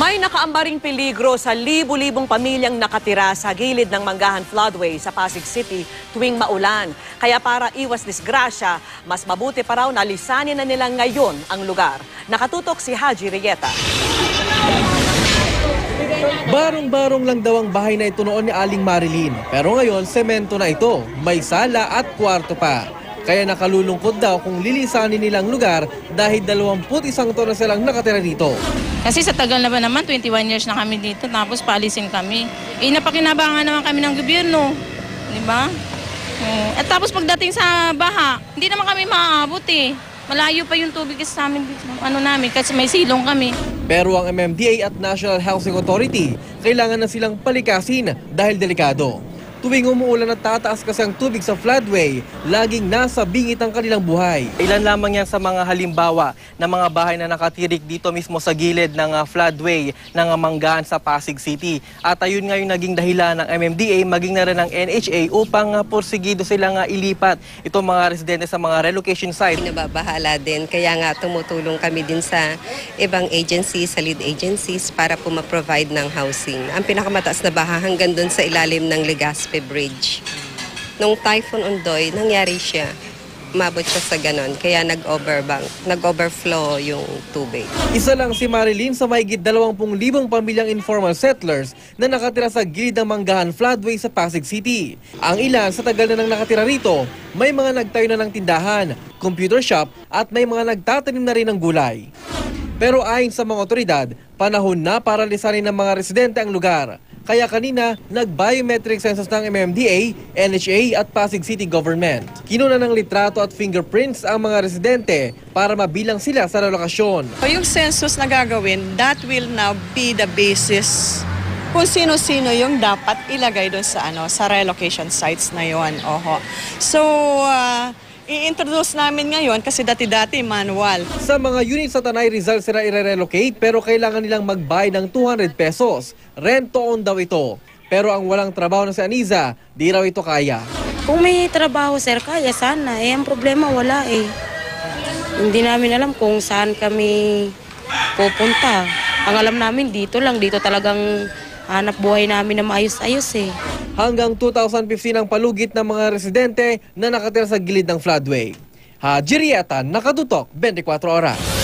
May nakaambaring peligro sa libu-libong pamilyang nakatira sa gilid ng Manggahan Floodway sa Pasig City tuwing maulan. Kaya para iwas disgrasya, mas mabuti pa raw na lisanin na nila ngayon ang lugar. Nakatutok si Haji Rieta. Barong-barong lang daw ang bahay na ito noon ni Aling Marilyn. Pero ngayon, semento na ito. May sala at kwarto pa. Kaya nakalulungkot daw kung lilisanin nilang lugar dahil 21 taon na silang nakatira dito. Kasi sa tagal na ba naman, 21 years na kami dito, tapos paalisin kami. Napakinabangan naman kami ng gobyerno, di ba? At tapos pagdating sa baha, hindi naman kami maaabot eh. Malayo pa yung tubig sa amin dito, kasi may silong kami. Pero ang MMDA at National Housing Authority, kailangan na silang palikasin dahil delikado. Tuwing umuulan at tataas kasi ang tubig sa floodway, laging nasa bingit ang kanilang buhay. Ilan lamang yan sa mga halimbawa ng mga bahay na nakatirik dito mismo sa gilid ng floodway ng Manggahan sa Pasig City. At ayun nga yung naging dahilan ng MMDA, maging na rin ng NHA upang porsigido silang ilipat itong mga residente sa mga relocation site. Nababahala din, kaya nga tumutulong kami din sa ibang agencies, sa lead agencies para po ma-provide ng housing. Ang pinakamataas na baha hanggang doon sa ilalim ng Legazpi Bridge. Nung Typhoon Ondoy, nangyari siya. Umabot siya sa ganon, kaya nag-overflow yung tubig. Isa lang si Marilyn sa mahigit 20,000 pamilyang informal settlers na nakatira sa gilid ng Manggahan Floodway sa Pasig City. Ang ilan sa tagal na nang nakatira rito, may mga nagtayo na ng tindahan, computer shop at may mga nagtatanim na rin ng gulay. Pero ayon sa mga otoridad, panahon na para lisanin ng mga residente ang lugar. Kaya kanina, nag-biometric census ng MMDA, NHA at Pasig City Government. Kinuna ng litrato at fingerprints ang mga residente para mabilang sila sa relokasyon. Yung census na gagawin, that will now be the basis kung sino-sino yung dapat ilagay doon sa relocation sites na yon. So, i-introduce namin ngayon kasi dati-dati manual. Sa mga units sa Tanay Rizal sila i-relocate pero kailangan nilang magbayad ng 200 pesos. Rent-to-own daw ito. Pero ang walang trabaho na si Aniza, di raw ito kaya. Kung may trabaho sir, kaya sana. Ang problema wala eh. Hindi namin alam kung saan kami pupunta. Ang alam namin dito lang, dito talagang hanap buhay namin na maayos-ayos eh. Hanggang 2015 ang palugit ng mga residente na nakatira sa gilid ng floodway. Haji Rieta, Nakatutok, 24 Oras.